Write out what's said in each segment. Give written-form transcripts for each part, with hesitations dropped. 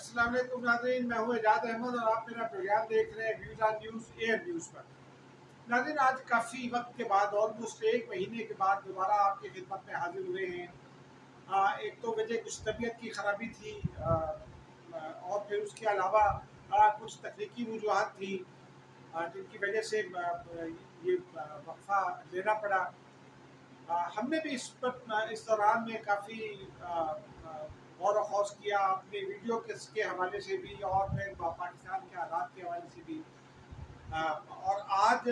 अस्सलाम वालेकुम नाज़रीन, मैं हूँ एजाज अहमद और आप मेरा प्रोग्राम देख रहे हैं views on news air news पर। नाज़रीन, आज काफ़ी वक्त के बाद ऑलमोस्ट एक महीने के बाद दोबारा आपकी खिदमत में हाजिर हुए हैं। एक तो वजह कुछ तबीयत की ख़राबी थी, और फिर उसके अलावा कुछ तकनीकी वजूहात थी जिनकी वजह से ये वक्फा लेना पड़ा। हमने भी इस दौरान में काफ़ी गौर व खौज किया अपने वीडियो के हवाले से भी और फिर पाकिस्तान के हालात के हवाले से भी। और आज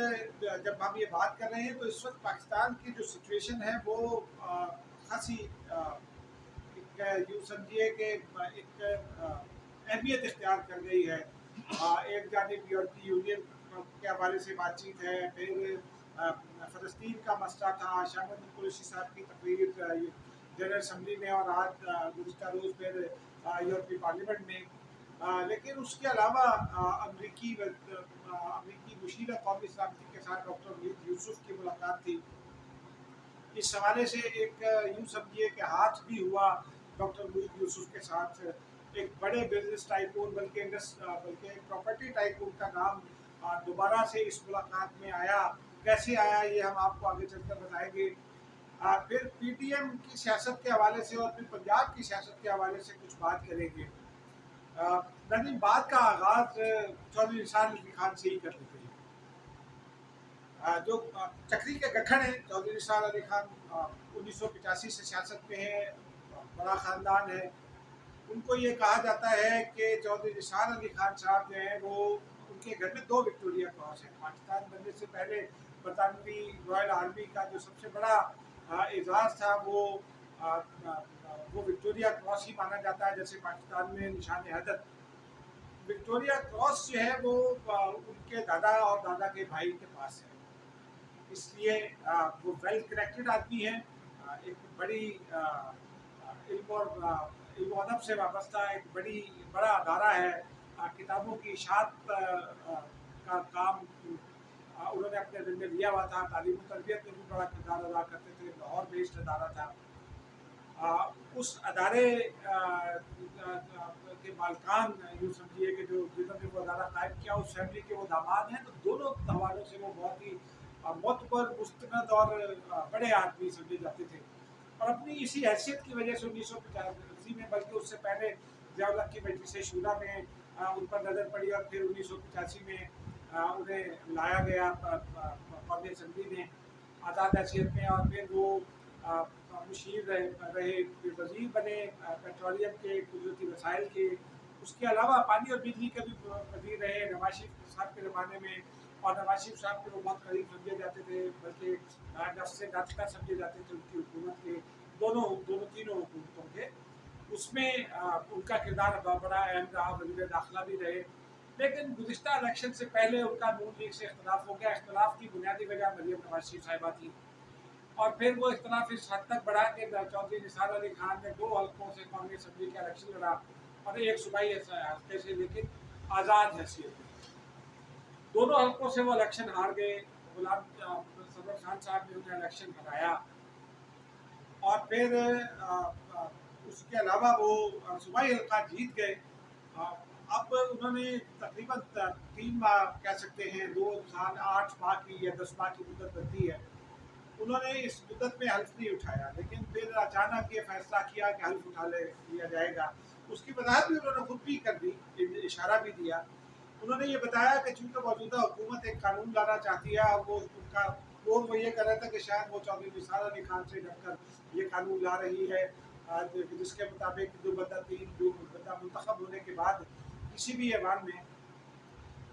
जब हम ये बात कर रहे हैं तो इस वक्त पाकिस्तान की जो सिचुएशन है वो खासी एक यूँ समझिए कि एक अहमियत इख्तियार कर गई है। एक जानिब यूरोपीय यूनियन के हवाले से बातचीत है, फिर फ़लस्तीन का मसला था, शाहबाज कुरैशी साहब की तकरीर जनरल असम्बली में और आज गुज़िश्ता रोज़ फिर यूरोपीय पार्लियामेंट में। लेकिन उसके अलावा अमरीकी मुशीर कौमी सलामती के साथ डॉक्टर वलीद यूसुफ की मुलाकात थी। इस हवाले से एक यूँ समझिए कि हाथ भी हुआ डॉक्टर वलीद यूसुफ के साथ। एक बड़े बिजनेस टाइकून बल्कि एक प्रॉपर्टी टाइकून का नाम दोबारा से इस मुलाकात में आया। कैसे आया ये हम आपको आगे चलकर बताएंगे। फिर पीटीएम की सियासत के हवाले से और फिर पंजाब की सियासत के हवाले से कुछ बात करेंगे। लेकिन बात का आगाज चौधरी निसार अली खान से ही कर लेते हैं। जो चक्री के गठन है चौधरी निसार अली खान, 1985 से सियासत में है, बड़ा ख़ानदान है। उनको ये कहा जाता है कि चौधरी निसार अली खान साहब जो हैं वो उनके घर में 2 विक्टोरिया क्रॉस है। पाकिस्तान बनने से पहले बरतानवी रॉयल आर्मी का जो सबसे बड़ा एजाज़ था वो विक्टोरिया क्रॉस ही माना जाता है। जैसे पाकिस्तान में निशान हैदर, विक्टोरिया क्रॉस जो है वो उनके दादा और दादा के भाई के पास है। इसलिए वो वेल कनेक्टेड आदमी है। एक बड़ी इल्म और अदब से वाबस्ता एक बड़ा अदारा है। किताबों की इशाअत का काम उन्होंने अपने दिन में लिया हुआ था। तालीम और तरबियत में भी बड़ा किरदार अदा करते थे। लाहौर बेस्ड अदारा था। उस अदारे के मालकान यूँ समझिए कि जो जिन्होंने वो अदारा कायम किया उस फैमिली के वो दामाद हैं। तो दोनों हवालों से वो बहुत ही मुतबर, मुस्तनद और बड़े आदमी समझे जाते थे। और अपनी इसी हैसियत की वजह से 1985 में, बल्कि उससे पहले ज़िया-उल-हक की मजलिस शूरा में उन पर नज़र पड़ी और फिर 1985 में उन्हें लाया गया कौमी असम्बली में आज़ाद हैसियत में। और फिर वो मुशीर रहे, वज़ीर बने पेट्रोलियम के, कुदरती वसाइल के। उसके अलावा पानी और बिजली के भी वज़ीर रहे नवाज शरीफ साहब के ज़माने में। और नवाज शरीफ साहब के वो बहुत करीब समझे जाते थे, बल्कि नफ्स से नफ्स समझे जाते थे उनकी हुकूमत के, तीनों हुकूमतों के। उसमें उनका किरदार बड़ा अहम रहा। वज़ीर दाखिला भी रहे। लेकिन गुज़िश्ता इलेक्शन से पहले उनका नून लीग से इख्तिलाफ हो गया। इख्तिलाफ की बुनियादी वजह मरियम नवाज शरीफ साहिबा थी। और फिर वो इख्तिलाफ इस हद तक बढ़ा कि चौधरी निसार अली खान ने 2 हल्कों से कौमी असम्बली का इलेक्शन लड़ा और एक सूबाई हल्के से, लेकिन आज़ाद हैसियत में। दोनों हल्कों से वो इलेक्शन हार गए। गुलाम सदर खान साहब ने उन्हें इलेक्शन हराया। और फिर उसके अलावा वो सूबाई हल्का जीत गए। अब उन्होंने तकरीबन 3 माह कह सकते हैं, 2 साल 8 माह की या 10 माह की मुद्दत बनती है। उन्होंने इस मुद्दत में हल्फ नहीं उठाया, लेकिन फिर अचानक ये फैसला किया कि हल्फ उठा लिया जाएगा। उसकी वजाहत भी उन्होंने खुद भी कर दी, इशारा भी दिया। उन्होंने ये बताया कि चूँकि मौजूदा हुकूमत एक कानून लाना चाहती है और वो ये कर रहा था कि शायद वो चौधरी निसार अली खान से डरकर ये कानून ला रही है, जिसके मुताबिक जो बंदा मुंतखब होने के बाद किसी भी ऐवान में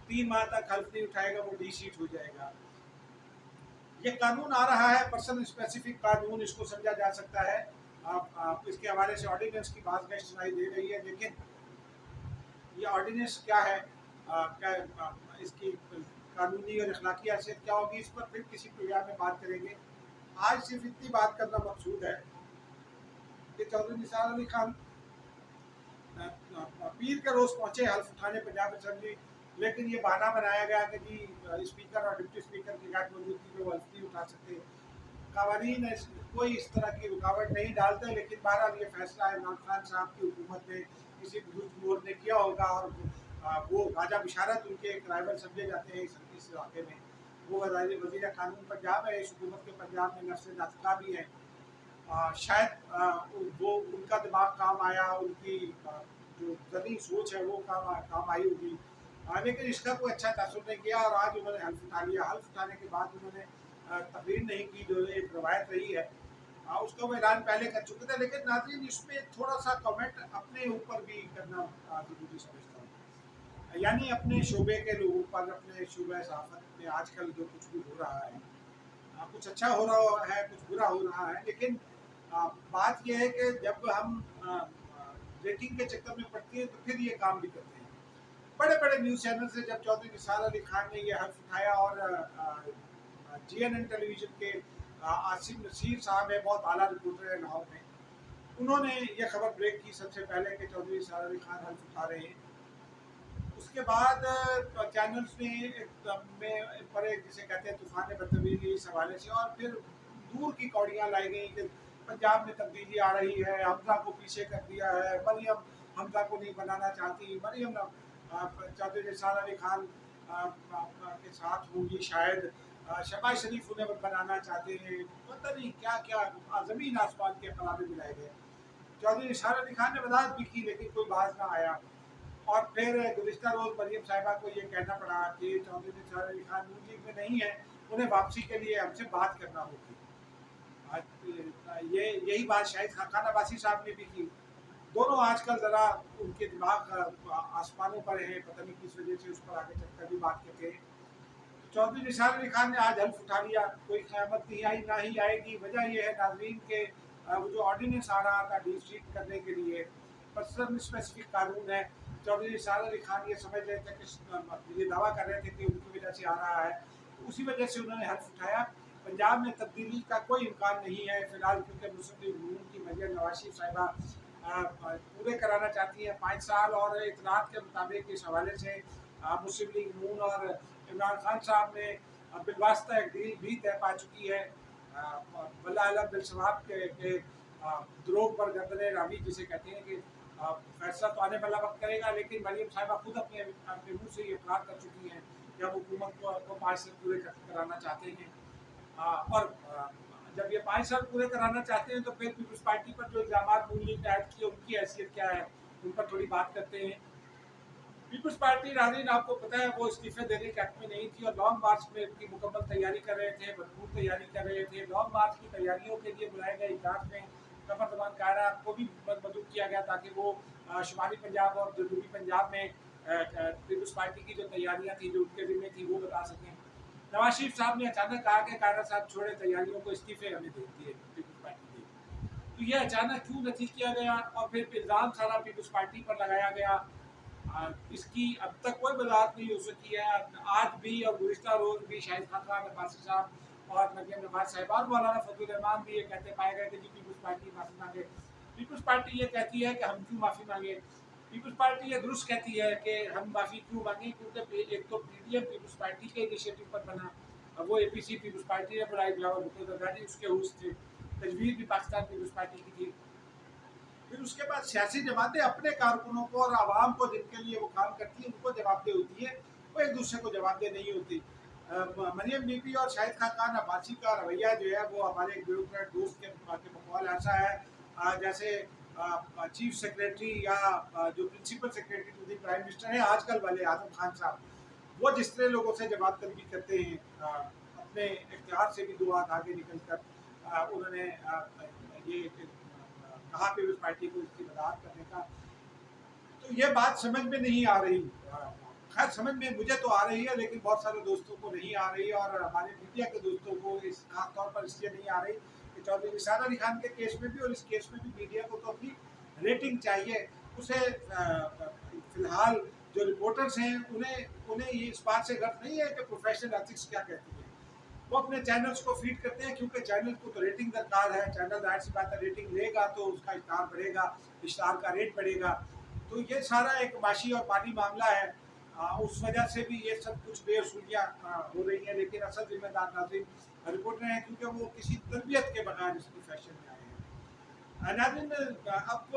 3 माह तक हल्फ नहीं उठाएगा वो डी-सीट हो जाएगा। ये कानून आ रहा है, पर्सन स्पेसिफिक कानून इसको समझा जा सकता है। आप इसके हवाले से ऑर्डिनेंस की बात सुनाई दे रही है, लेकिन ये ऑर्डिनेंस क्या है, क्या इसकी कानूनी और अखलाकी हैसियत क्या होगी, इस पर फिर किसी प्रोग्राम में बात करेंगे। आज सिर्फ इतनी बात करना मकसूद है कि चौधरी निसार अली खान पीर के रोज़ पहुँचे हल्फ उठाने पंजाब असम्बली, लेकिन ये बहाना बनाया गया कि जी स्पीकर और डिप्टी स्पीकर की गैर मौजूदगी में वो हल्फ नहीं उठा सकते। कावानीन कोई इस तरह की रुकावट नहीं डालते, लेकिन बहरहाल ये फैसला इमरान खान साहब की हुकूमत में किसी बुजुर्ग मोर ने किया होगा, और वो राजा बिशारत उनके एक राइवल समझे जाते हैं इस इलाके में। वो वज़ीर कानून पंजाब है, इस हुकूमत के पंजाब में नफ्स नातिका भी है। शायद वो उनका दिमाग काम आया, उनकी जो ज़रूरी सोच है वो काम आई होगी, लेकिन इसका कोई अच्छा तासुर नहीं किया। और आज उन्होंने हल्फ उठा लिया। हल्फ उठाने के बाद उन्होंने तकरीर नहीं की, जो एक रवायत रही है। उसका वो ऐलान पहले कर चुके थे, लेकिन नाज़रीन इसमें थोड़ा सा कमेंट अपने ऊपर भी करना ज़रूरी समझता हूँ। यानी अपने शोबे के लोगों पर, अपने शोबे सहाफ़त में आजकल जो कुछ भी हो रहा है, कुछ अच्छा हो रहा है, कुछ बुरा हो रहा है, लेकिन बात यह है कि जब हम रेटिंग के चक्कर में पड़ती है तो फिर ये काम भी करते हैं। बड़े बड़े न्यूज़ चैनल से जब चौधरी निसार अली खान ने ये हल्फ उठाया, और GNN टेलीविज़न के आसिम नसीर साहब है, बहुत आला रिपोर्टर है लाहौर में, उन्होंने ये खबर ब्रेक की सबसे पहले कि चौधरी निसार अली खान हल्फ उठा रहे हैं। उसके बाद चैनल्स में पर एक जिसे कहते हैं तूफान बदतमीजी इस हवाले से, और फिर दूर की कौड़ियाँ लाई गई कि पंजाब में तब्दीली आ रही है, हमजा को पीछे कर दिया है, मरियम हमजा को नहीं बनाना चाहती, मरियम चौधरी निसार अली खान के साथ होंगी शायद, शहबाज शरीफ उन्हें बनाना चाहते हैं, पता नहीं क्या क्या ज़मीन आसमान के फलाने मिलाए गए। चौधरी निसार अली खान ने वजाहत भी की, लेकिन कोई बाज ना आया। और फिर गुज़िश्ता रोज़ मरियम साहिबा को ये कहना पड़ा कि चौधरी निसार अली खान नून लीग में नहीं है, उन्हें वापसी के लिए हमसे बात करना होगी। ये यही बात शाहिद खान अब्बासी साहब ने भी की। दोनों आजकल ज़रा उनके दिमाग आसमानों पर हैं, पता नहीं किस वजह से उस पर आगे चलकर भी बात करते हैं। चौधरी निसार अली खान ने आज हल्फ उठा लिया, कोई क़यामत नहीं आई, ना ही आएगी। वजह यह है नाज़रीन के वो जो ऑर्डिनेंस आ रहा था डिस्ट्रिक्ट करने के लिए, पर्सन स्पेसिफिक कानून है। चौधरी निसार अली खान ये समझ रहे थे कि ये दावा कर रहे थे कि उनकी वजह से आ रहा है, तो उसी वजह से उन्होंने हल्फ उठाया। पंजाब में तब्दीली का कोई इम्कान नहीं है फ़िलहाल, क्योंकि मुस्लिम लीग नून की मरियम नवाज शरीफ साहिबा पूरे कराना चाहती हैं 5 साल, और इतलात के मुताबिक इस हवाले से मुस्लिम लीग नून और इमरान खान साहब ने बिलवास्ता एक डील भी तय पा चुकी है। वल्लाह अलम बिलसवाब के द्रोह पर गर्दन रावी जिसे कहते हैं कि फैसला तो आने वाला वक्त करेगा, लेकिन मरियम साहिबा खुद अपने मुँह से ये इकरार कर चुकी हैं कि हम हुकूमत को 5 साल पूरे कराना चाहते हैं। और जब ये 5 साल पूरे कराना चाहते हैं तो फिर पीपल्स पार्टी पर जो इल्ज़ाम नून लीग ने ऐड किए उनकी हैसियत क्या है, उन पर थोड़ी बात करते हैं। पीपल्स पार्टी नाज़रीन आपको पता है वो इस्तीफे देने के हक में नहीं थी, और लॉन्ग मार्च में उनकी मुकम्मल तैयारी कर रहे थे, भरपूर तैयारी कर रहे थे। लॉन्ग मार्च की तैयारियों के लिए बुलाए गए इजलास में कमर जमान कायरा को भी मदद किया गया ताकि वो शुमाली पंजाब और जनूबी पंजाब में पीपल्स पार्टी की जो तैयारियाँ थी, जो उनके ज़िम्मे थी, वो बता सकें। नवाज शरीफ साहब ने अचानक कहा कि कायरा साहब छोड़े तैयारियों को, इस्तीफे हमें दे दिए पीपल्स पार्टी के। तो ये अचानक क्यों नहीं किया गया, और फिर इल्ज़ाम सारा पीपल्स पार्टी पर लगाया गया, इसकी अब तक कोई वजाहत नहीं हो सकी है। आज भी और गुज़िश्ता रोज़ भी शाहिद खान अब्बासी साहब और मरियम नवाज साहिबा और मौलाना फजलुर रहमान भी ये कहते पाए गए कि जी पीपल्स पार्टी माफ़ी मांगे। पीपल्स पार्टी ये कहती है कि हम क्यों माफ़ी मांगे। पीपल्स पार्टी ये दुरुस्त कहती है कि हम माफ़ी क्यों मांगे, क्योंकि एक तो PDM पीपल्स पार्टी के इनिशिएटिव पर बना, वो APC पीपल्स पार्टी ने बनाई, बिलावल भुट्टो जरदारी उसके होस्ट थे, तजवीज़ भी पाकिस्तान पीपल्स पार्टी की थी। फिर उसके बाद सियासी जमातें अपने कारकुनों को और आवाम को जिनके लिए वो काम करती है उनको जवाबदेह होती है, वो एक दूसरे को जवाबदेह नहीं होती। मरियम बीबी और शाहिद खान अब्बासी का रवैया जो है वो हमारे एक ब्यूरोक्रेट दोस्त के बकौल ऐसा है जैसे चीफ सेक्रेटरी या जो principal secretary to the prime minister है आजकल वाले आजम खान साहब, वो जिस तरह लोगों से जवाब तलबी करते हैं अपने इख्तियार से भी 2 हाथ आगे निकल कर उन्होंने ये कहा पीपल्स पार्टी को इसकी वजाहत करने का, तो ये बात समझ में नहीं आ रही। खैर समझ में मुझे तो आ रही है, लेकिन बहुत सारे दोस्तों को नहीं आ रही, और हमारे मीडिया के दोस्तों को इस खास तौर पर इसलिए नहीं आ रही कि चौधरी निसार अली खान के केस में भी और इस केस में भी मीडिया को तो अपनी रेटिंग चाहिए। उसे फिलहाल जो रिपोर्टर्स हैं उन्हें ये इस बात से गर्व नहीं है कि प्रोफेशनल एथिक्स क्या कहती है। वो अपने चैनल्स को फीड करते हैं, क्योंकि चैनल को तो रेटिंग दरकार है। चैनल जाहिर सी बात है रेटिंग लेगा तो उसका इश्तहार बढ़ेगा, इश्तहार का रेट बढ़ेगा। तो ये सारा एक माशी और माली मामला है। उस वजह से भी ये सब कुछ बेअसूलियाँ हो रही हैं, लेकिन असल जिम्मेदार नाज़रीन रिपोर्टर हैं, क्योंकि वो किसी तरबियत के बगैर इस प्रोफेशन में आए हैं। नाज़रीन, अब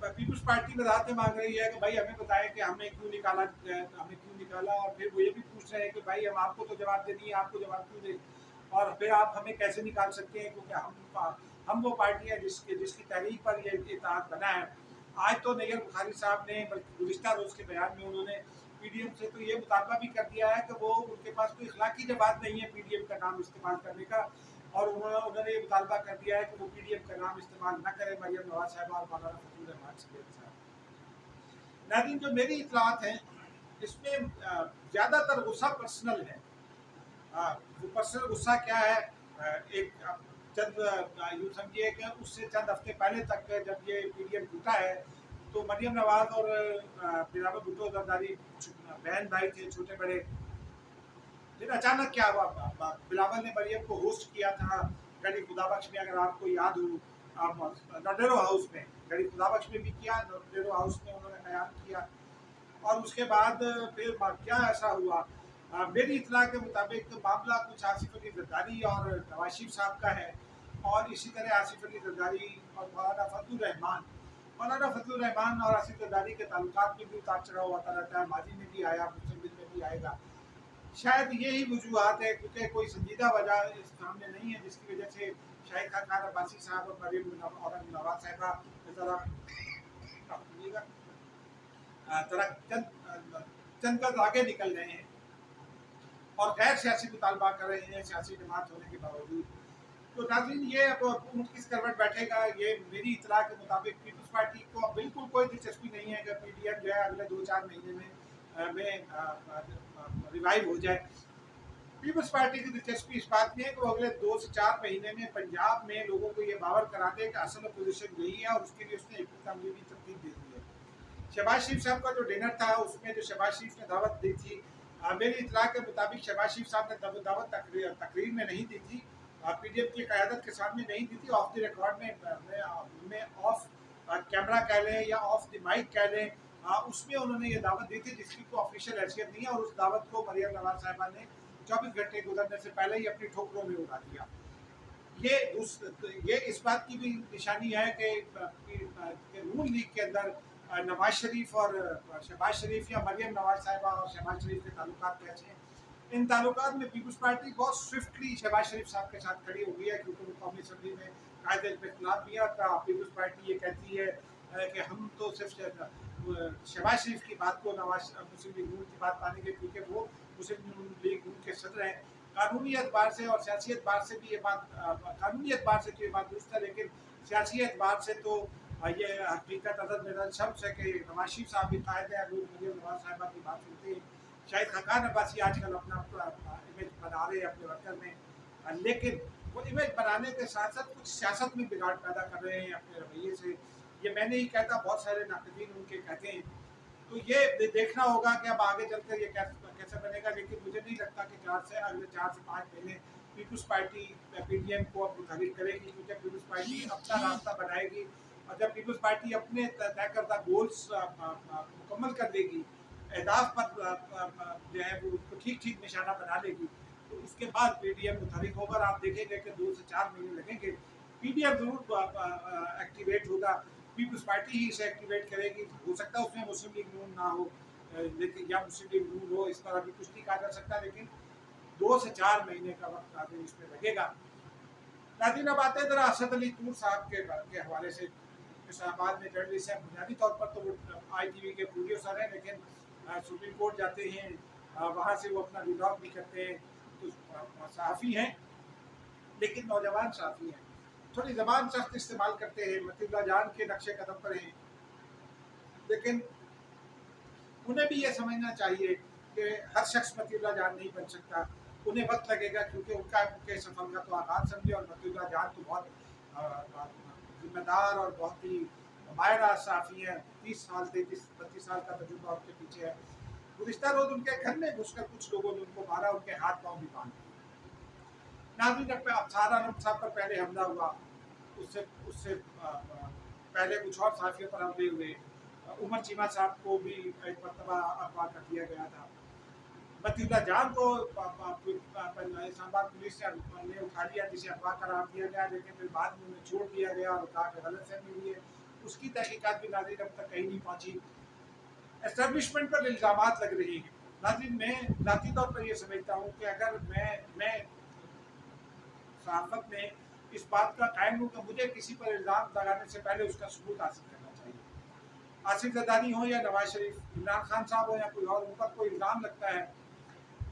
पीपल्स पार्टी वजाहतें मांग रही है कि भाई हमें बताएं कि हमें क्यों निकाला, और फिर वो ये भी पूछ रहे हैं कि भाई हम आपको तो जवाब दे दिए, आपको जवाब क्यों दे, और फिर आप हमें कैसे निकाल सकते हैं, क्योंकि हम वो पार्टी है जिसकी तहरीक पर ये इत्तेहाद बना है। आज तो नैयर बुखारी साहब ने बल्कि गुज़िश्ता रोज़ के बयान में उन्होंने पीडीएम से तो ये मुतालबा भी कर दिया है कि वो उनके पास कोई इखलाकी जवाब नहीं है पीडीएम का नाम इस्तेमाल करने का, और उन्होंने ये मुतालबा कर दिया है कि वो पीडीएम का नाम इस्तेमाल न करें मरियम नवाज साहिबा और मौलाना फजल रहमान साहब। नाज़रीन, जो मेरी इतलात हैं इसमें ज़्यादातर गुस्सा पर्सनल है। वो पर्सनल गुस्सा क्या है, एक चंद यूँ समझिए कि उससे चंद हफ्ते पहले तक जब ये पीडीएम टूटा है तो मरियम नवाज और बिलावल भुट्टो जरदारी बहन भाई थे छोटे बड़े। फिर अचानक क्या हुआ, बिलावल ने मरियम को होस्ट किया था गढ़ी खुदाबख्श में, अगर आपको याद हो, नडेरो हाउस में, गढ़ी खुदाबख्श में भी किया, नडेरो हाउस में उन्होंने बयान किया। और उसके बाद फिर क्या ऐसा हुआ, मेरी इतला के मुताबिक मामला कुछ आसिफ अली जरदारी और नवाज शरीफ साहब का है, और इसी तरह आसिफ अली जरदारी और मौलाना फजलुर रहमान और आसिफ जरदारी के ताल्लुकात में भी उतार चढ़ाव होता रहता है, माजी में भी आया, मुस्तकबिल में भी आएगा। शायद यही वजूहत है, क्योंकि कोई संजीदा वजह इस सामने नहीं है जिसकी वजह से शाहिद खान अब्बासी साहब और मरियम और नवाज साहिबा चंद कदम आगे निकल गए हैं और गैर सियासी मुतालबा कर रहे हैं सियासी जमात होने के बावजूद। तो नाज़रीन, ये अब ऊँट किस करवट बैठेगा, ये मेरी इतला के मुताबिक पीपल्स पार्टी को बिल्कुल कोई दिलचस्पी नहीं है कि पीडीएम जो है अगले 2-4 महीने में रिवाइव हो जाए। पीपल्स पार्टी की दिलचस्पी इस बात में है कि वो अगले 2 से 4 महीने में पंजाब में लोगों को ये बावर करा दे कि असल अपोजिशन यही है, और उसके लिए उसने एक अमली तरतीब दे दी है। शहबाज शरीफ साहब का जो डिनर था उसमें जो शहबाज शरीफ ने दावत दी थी, मेरी इतला के मुताबिक शहबाज शरीफ साहब ने दावत तकरीर में नहीं दी थी, पीडीएम की क़यादत के सामने नहीं दी थी, ऑफ द रिकॉर्ड में ऑफ कैमरा कह लें या ऑफ द माइक कह लें, उसमें उन्होंने ये दावत दी थी जिसकी कोई ऑफिशियल हैसियत नहीं है, और उस दावत को मरियम नवाज साहिबा ने 24 घंटे गुजरने से पहले ही अपनी ठोकरों में उड़ा दिया। ये इस बात की भी निशानी है कि नून लीग के अंदर नवाज शरीफ और शहबाज शरीफ या मरियम नवाज साहिबा और शहबाज शरीफ के ताल्लुकात कैसे हैं। इन ताल्लुकात में पीपल्स पार्टी बहुत स्विफ्टली शहबाज शरीफ साहब के साथ खड़ी हो गई है, क्योंकि वो कौमी असम्बली में कायदे पे इख्तिलाफ भी है। पीपल्स पार्टी ये कहती है कि हम तो सिर्फ शहबाज शरीफ की बात को मुस्लिम लीग नून की बात मानेंगे, क्योंकि वो मुस्लिम लीग नून के सदर हैं। कानूनी एतबार से और सियासी एतबार से भी ये बात, कानूनी एतबार से तो ये बात दुरुस्त है, लेकिन सियासी एतबार से तो ये हकीकत अदद मेरा शब्द है कि नवाज शरीफ साहब भी कायद है, लोग मरियम नवाज साहिबा की बात सुनते हैं। शाहिद खान अब्बासी आजकल अपना इमेज बना रहे हैं अपने वर्कर में, लेकिन वो इमेज बनाने के साथ साथ कुछ सियासत में बिगाड़ पैदा कर रहे हैं अपने रवैये से। ये मैं नहीं कहता, बहुत सारे नाक़दीन उनके कहते हैं। तो ये देखना होगा कि अब आगे चलकर ये कैसे बनेगा, लेकिन मुझे नहीं लगता कि अगले 4 से 5 महीने पीपल्स पार्टी पीडीएम को अब मुताबिक करेगी, क्योंकि पीपल्स पार्टी अपना रास्ता बनाएगी, और जब पीपल्स पार्टी अपने तय करदा गोल्स मुकम्मल कर देगी, अहदाफ पर जो है वो उसको ठीक निशाना बना लेगी, तो उसके बाद पीडीएम मुताबिक होगा। आप देखेंगे कि 2 से 4 महीने लगेंगे, पीडीएम जरूर एक्टिवेट होगा, पीपल्स पार्टी ही इसे एक्टिवेट करेगी। हो सकता है उसमें मुस्लिम लीग नून ना हो, लेकिन या मुस्लिम लीग नून हो, इस पर अभी कुछ नहीं कहा जा सकता, लेकिन 2 से 4 महीने का वक्त आगे इसमें लगेगा। नाज़रीन, अब आते हैं जरा असद अली तूर साहब के हवाले से। इस्लामाबाद में जर्नलिस्ट हैं, बुनियादी तौर पर तो वो ITV के प्रोड्यूसर हैं, लेकिन सुप्रीम कोर्ट जाते हैं, वहाँ से वो अपना व्लॉग भी करते हैं, तो सहाफ़ी हैं, लेकिन नौजवान सहाफ़ी हैं, थोड़ी ज़बान सख्त इस्तेमाल करते हैं, मतीउल्लाह जान के नक्शे कदम पर हैं, लेकिन उन्हें भी ये समझना चाहिए कि हर शख्स मतीउल्लाह जान नहीं बन सकता। उन्हें वक्त लगेगा, क्योंकि उनके सफ़र का तो आगाज़ समझे, और मतीउल्लाह जान तो बहुत जिम्मेदार और बहुत ही माहिर सहाफ़ी हैं। 30 साल 33-32 साल का तजुर्बा उनके पीछे है। गुज़िश्ता रोज़ उनके घर में घुसकर कुछ लोगों ने उनको मारा, उनके हाथ पाँव भी बांध दिए। नाज़रीन, अफसार आलम साहब पर पहले हमला हुआ, उससे पहले कुछ और सहाफ़ियों पर हमले हुए, उमर चीमा साहब को भी एक मरतबा अगवा कर दिया गया था। मतीउल्लाह जान को इस्लामाबाद पुलिस ने उठा लिया, जिसे अगवा करार दिया गया, लेकिन फिर बाद में उन्हें छोड़ दिया गया और कहा कि गलत फहमी हुई है। उसकी तहकीकात भी नाज़रीन अब तक कहीं नहीं पहुंची। एस्टेब्लिशमेंट पर इल्ज़ामात लग रही हैं। नाज़रीन मैं ज़ाती तौर पर ये समझता हूँ कि अगर मैं सहाफ़त में इस बात का कायम हूँ कि मुझे किसी पर इल्ज़ाम लगाने से पहले उसका सबूत हासिल करना चाहिए। आसिफ ज़रदारी हो या नवाज शरीफ, इमरान खान साहब हो या कोई और, उन पर कोई इल्ज़ाम लगता है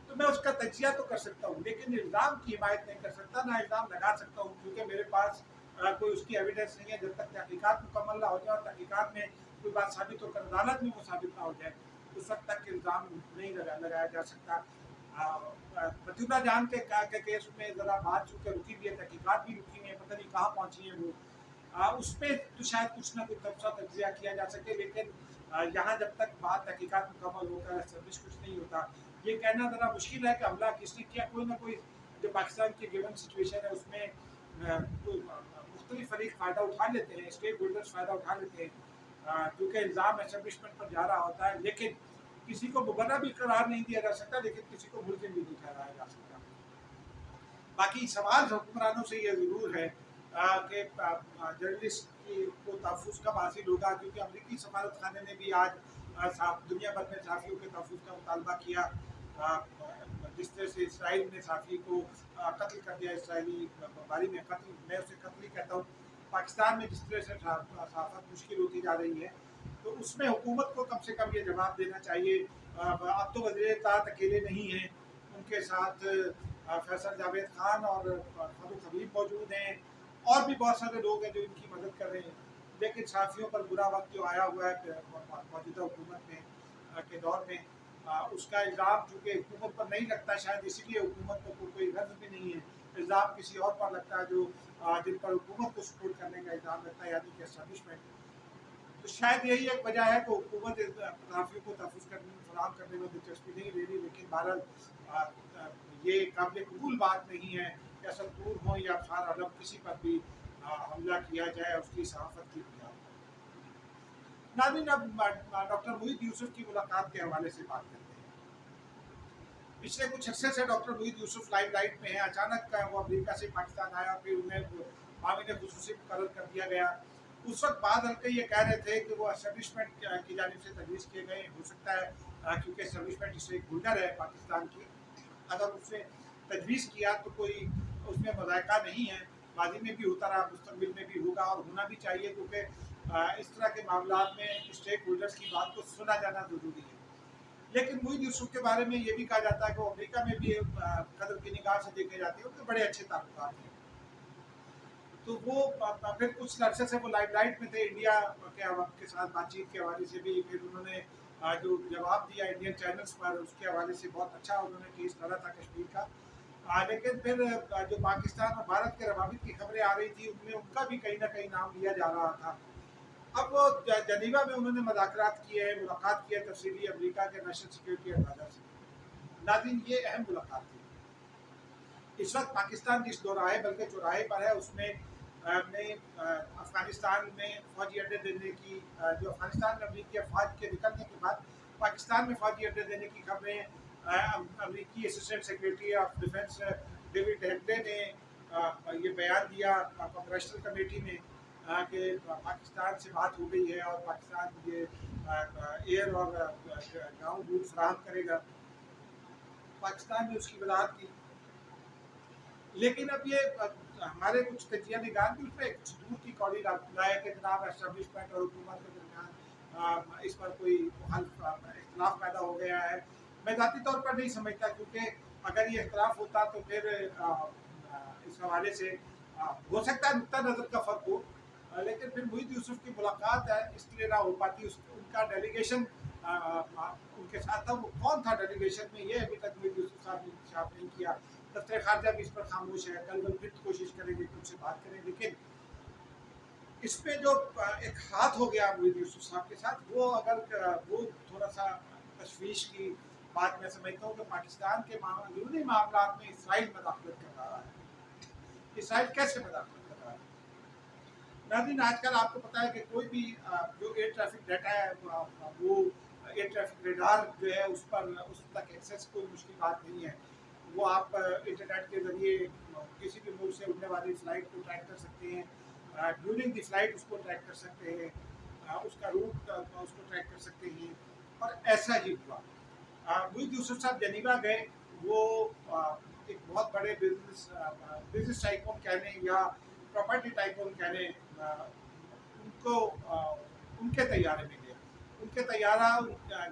तो मैं उसका तजिया तो कर सकता हूँ, लेकिन इल्ज़ाम की हिमायत नहीं कर सकता, ना इल्ज़ाम लगा सकता हूँ, क्योंकि मेरे पास कोई उसकी एविडेंस नहीं है। जब तक तहकीकात मुकम्मल ना हो जाए और तहकीकात में कोई बात साबित होकर अदालत में वो साबित ना हो जाए, उस वक्त तक इल्ज़ाम नहीं लगाया जा सकता। मतीउल्लाह जान के केस में ज़रा बात चूँकि रुकी हुई है, तहकीकात भी रुकी हुई है, पता नहीं कहाँ पहुँची है वो, उस पर तो शायद कुछ ना कुछ तबसरा तजिया किया जा सके, लेकिन यहाँ जब तक बात तहकीकात मुकम्मल होकर एस्टेब्लिश कुछ नहीं होता, ये कहना ज़रा मुश्किल है कि हमला किसने किया। कोई ना कोई जो पाकिस्तान की गिवन सिचुएशन है उसमें मुख्तलिफ फरीक फ़ायदा उठा लेते हैं, स्टेक होल्डर्स फ़ायदा उठा लेते हैं, क्योंकि इल्ज़ाम एस्टेब्लिशमेंट पर जा रहा होता है, लेकिन किसी को मुबर्रा भी करार नहीं दिया जा सकता, लेकिन किसी को मुल्ज़िम भी नहीं ठहराया जा सकता। बाकी सवाल हुक्मरानों से ये ज़रूर है कि जर्नलिस्ट को तहफ़्फ़ुज़ कब हासिल होगा, क्योंकि अमरीकी सफारत खाने ने भी आज दुनिया भर में सहाफ़ियों के तहफ़्फ़ुज़ का मुतालबा किया। जिस तरह से इसराइल ने सहाफ़ी को कत्ल कर दिया, इसराइली बमबारी में कत्ल, मैं उसे कत्ल ही कहता हूँ। पाकिस्तान में जिस तरह से सहाफ़त मुश्किल होती जा रही है, तो उसमें हुकूमत को कम से कम ये जवाब देना चाहिए। अब तो वज़ीर इत्तेहाद अकेले नहीं हैं, उनके साथ फैसल जावेद खान और फारूक हबीब मौजूद हैं, और भी बहुत सारे लोग हैं जो इनकी मदद कर रहे हैं। लेकिन सहाफ़ियों पर बुरा वक्त जो आया हुआ है मौजूदा हुकूमत में के दौर में, उसका इल्ज़ाम चूँकि हुकूमत पर नहीं लगता, शायद इसीलिए हुकूमत को कोई गर्ज भी नहीं है, इल्ज़ाम किसी और पर लगता है, जो जिन पर हुकूमत को सपोर्ट करने का इल्ज़ाम लगता है, यानी कि एस्टेब्लिशमेंट। तो शायद यही एक वजह है कि हुकूमत सहाफ़ियों को तहफ़्फ़ुज़ फराहम करने में दिलचस्पी नहीं ले रही। लेकिन बहरहाल ये काबिल कबूल बात नहीं है कि असदपुर हो या खार आलम किसी पर भी हमला किया जाए उसकी सहाफ़त की बुनियाद पर। नाज़रीन अब डॉक्टर मुईद यूसुफ की मुलाकात के हवाले से बात करते हैं। पिछले कुछ अर्से से डॉक्टर मुईद यूसुफ लाइमलाइट में हैं। अचानक वो अमेरिका से पाकिस्तान आया, फिर उन्हें मामिले खुसूसी मुकर्रर कर दिया गया। उस वक्त बाद हल्के ये कह रहे थे कि वो एस्टेब्लिशमेंट की जानिब से तजवीज़ किए गए। हो सकता है क्योंकि एस्टेब्लिशमेंट इससे एक होल्डर है पाकिस्तान की, अगर उसने तजवीज़ किया तो कोई उसमें मज़ायका नहीं है। माजी में भी होता रहा, मुस्तकबिल में भी होगा और होना भी चाहिए, क्योंकि इस तरह के मामलों में स्टेक होल्डर्स की बात को सुना जाना ज़रूरी है। लेकिन मुईद यूसुफ के बारे में ये भी कहा जाता है कि वो अमेरिका में भी कदर की निगाह से देखे जाते हैं, उनके बड़े अच्छे ताल्लुकात हैं। तो वो फिर कुछ अरसे से वो लाइमलाइट में थे, इंडिया के साथ बातचीत के हवाले से भी। फिर उन्होंने जो जवाब दिया इंडियन चैनल्स पर, उसके हवाले से बहुत अच्छा उन्होंने केस लड़ा था कश्मीर का। लेकिन फिर जो पाकिस्तान और भारत के रवाबित की खबरें आ रही थी, उनमें उनका भी कहीं ना कहीं नाम लिया जा रहा था। अब वो जनीवा में उन्होंने मुलाकात की है, मुलाकात की है तफसीली अमेरिका के नेशनल सिक्योरिटी एडवाइजर से। नाज़रीन ये अहम मुलाकात थी। इस वक्त पाकिस्तान जिस दोराहे बल्कि चौराहे पर है, उसमें अफ़गानिस्तान में फ़ौजी अड्डे देने की, जो अफ़गानिस्तान में अमरीकी अफवाज के निकलने के बाद पाकिस्तान में फ़ौजी अड्डे देने की खबरें अमरीकी assistant secretary of defence David Hegde ने ये बयान दिया कांग्रेशनल कमेटी में कि पाकिस्तान से बात हो गई है और पाकिस्तान ये एयर और ग्राउंड रूट फराहम करेगा। पाकिस्तान ने उसकी वजाहत की, लेकिन अब ये हमारे कुछ तजिया निगार भी उसमें कुछ दूर की कौड़ी लाए कि जनाब एस्टेब्लिशमेंट और हुकूमत के दरमियान इस पर कोई इख्तलाफ पैदा हो गया है। मैं ज़ाती तौर पर नहीं समझता, क्योंकि अगर ये इख्तलाफ होता तो फिर इस हवाले से हो सकता है नुक्ता नज़र का फ़र्क हो, लेकिन फिर मुईद यूसुफ की मुलाकात है इसलिए ना हो पाती। उनका डेलीगेशन उनके साथ था, वो कौन था डेलीगेशन में, ये अभी तक मुईद यूसुफ साहब ने इंकशाफ नहीं किया। दफ्तर खारजा भी इस पर खामोश है। कल फिर कोशिश करेंगे कि उनसे बात करें, लेकिन इसमें जो एक हाथ हो गया मुईद यूसुफ साहब के साथ, वो अगर वो थोड़ा सा तशवीश की बात मैं समझता हूँ कि पाकिस्तान के अंदरूनी मामला में इसराइल मदाखलत कर रहा है। इसराइल कैसे मदाखलत कर रहा है? नाज़रीन आजकल आपको पता है कि कोई भी जो एयर ट्रैफिक डाटा है वो एयर ट्रैफिक रेडार जो है उस तक एक्सेस कोई मुश्किल बात नहीं है। वो आप इंटरनेट के ज़रिए किसी भी मुल्क से उड़ने वाली फ़्लाइट को ट्रैक कर सकते हैं, ड्यूरिंग द फ्लाइट उसको ट्रैक कर सकते हैं, उसका रूट उसको ट्रैक कर सकते हैं। और ऐसा ही हुआ। मुईद यूसुफ साहब जनीवा गए। वो एक बहुत बड़े बिजनेस टाइकून कह लें या प्रॉपर्टी टाइकून कह लें, उनको उनके तैयारे में गया। उनके तैयारा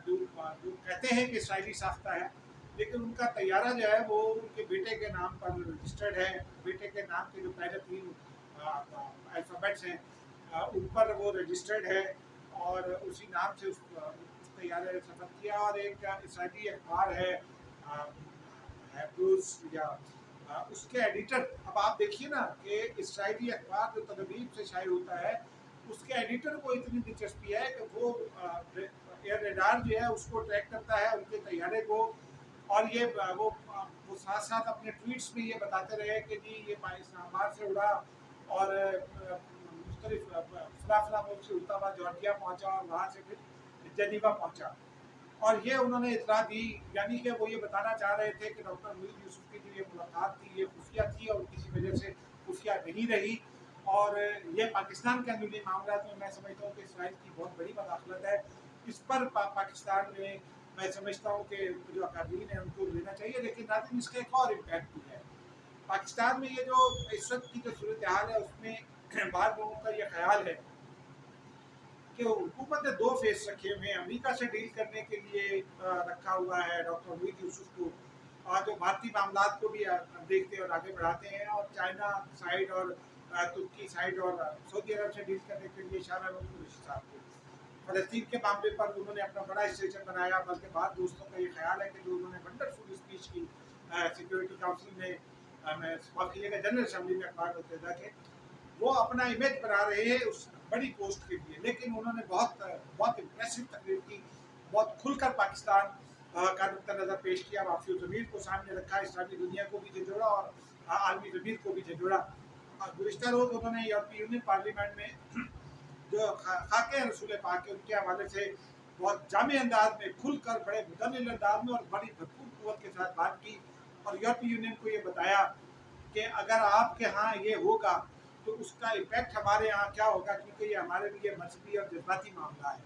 जो कहते हैं कि इसराइली साख्ता है, लेकिन उनका तैयारा जो है वो उनके बेटे के नाम पर रजिस्टर्ड है। बेटे के नाम के जो पहले 3 अल्फ़ाबेट्स हैं उन पर वो रजिस्टर्ड है, और उसी नाम से उस तैयारे ने सफ़र किया। और एक इसराइली अखबार है हैब्रूज या उसके एडिटर। अब आप देखिए ना कि इसराइली अखबार जो तदबीब से शाये होता है, उसके एडिटर को इतनी दिलचस्पी है कि वो एयर रेडार जो है उसको ट्रैक करता है, उनके तैयारे को। और ये वो साथ साथ अपने ट्वीट्स में ये बताते रहे कि जी ये इस्लामाबाद से उड़ा और मुख्तलिफ फला मुल्क से उड़ता हुआ जॉर्जिया पहुंचा और वहाँ से फिर जनीवा पहुंचा। और ये उन्होंने इतला दी, यानी कि वो ये बताना चाह रहे थे कि डॉक्टर मुईद यूसुफ की जो ये मुलाकात थी ये खुफिया थी और किसी वजह से खुफिया नहीं रही। और ये पाकिस्तान के अंदरूनी मामला में मैं समझता हूँ कि इसराइल की बहुत बड़ी मदाखलत है। इस पर पाकिस्तान में मैं समझता हूँ कि जो अकादीन है उनको लेना चाहिए। लेकिन नाज़रीन, इसका एक और इम्पैक्ट भी है। पाकिस्तान में ये जो इस वक्त की जो सूरत हाल है उसमें बाद लोगों का ये ख्याल है कि हुकूमत ने 2 फेस रखे हुए हैं। अमेरिका से डील करने के लिए रखा हुआ है डॉक्टर मुईद यूसुफ को, और जो भारतीय मामलात को भी देखते और आगे बढ़ाते हैं, और चाइना साइड और तुर्की साइड और सऊदी अरब से डील करने के लिए शाह महमूद कुरैशी साहब को। फ़लस्तीन के मामले पर उन्होंने अपना बड़ा स्टेशन बनाया। बल्कि बाद दोस्तों का ये ख्याल है कि जो उन्होंने वंडरफुल स्पीच की सिक्योरिटी काउंसिल में, मैं माफ़ कीजिएगा, जनरल असम्बली में अक़वाम मुत्तहिदा के, वो अपना इमेज बना रहे हैं उस बड़ी पोस्ट के लिए। लेकिन उन्होंने बहुत इम्प्रेसिव तकरीर की, बहुत खुलकर पाकिस्तान का नुक्ता नज़र पेश किया, वाफ़ी ज़मीर को सामने रखा, इस्लामी दुनिया को भी झंझोड़ा और आलमी ज़मीर को भी झंझोड़ा। गुज़िश्ता रोज़ उन्होंने यूरोपीय यूनियन पार्लियामेंट में जो खाके रसूल पाक के उनके हवाले से बहुत जामे अंदाज में खुलकर, बड़े मुदल्लिल अंदाज में और बड़ी भरपूर क़ुव्वत के साथ बात की, और यूरोपीय यूनियन को ये बताया कि अगर आपके यहाँ ये होगा तो उसका इम्पैक्ट हमारे यहाँ क्या होगा, क्योंकि ये हमारे लिए मजहबी और जज्बाती मामला है।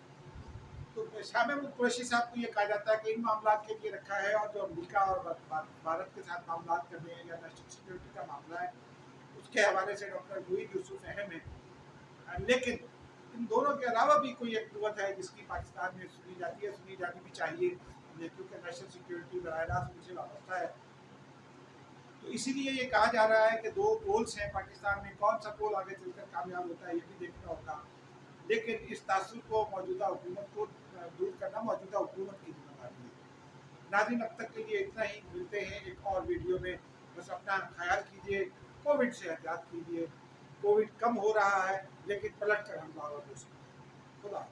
तो शाह महमूद कुरैशी साहब को ये कहा जाता है कि इन मामलात के लिए रखा है, और जो अमेरिका और भारत के साथ मामलात करने हैं या नेशनल सिक्योरिटी का मामला है उसके हवाले से डॉक्टर मुईद यूसुफ अहम है। लेकिन इन दोनों के अलावा भी कोई एक क़ुव्वत है जिसकी पाकिस्तान में सुनी जाती है, सुनी जानी भी चाहिए, क्योंकि नेशनल सिक्योरिटी बराह रास्त उनसे वाबस्ता है। तो इसीलिए ये कहा जा रहा है कि 2 पोल्स हैं पाकिस्तान में, कौन सा पोल आगे चलकर कामयाब होता है ये भी देखना होगा। लेकिन इस तासुर को मौजूदा हुकूमत को दूर करना मौजूदा हुकूमत की जिम्मेदारी है। नाज़रीन, अब तक के लिए इतना ही। मिलते हैं एक और वीडियो में। बस अपना ख्याल कीजिए, कोविड से एहतियात कीजिए। कोविड कम हो रहा है लेकिन पलट कर हमला हो सकता है। खुदा।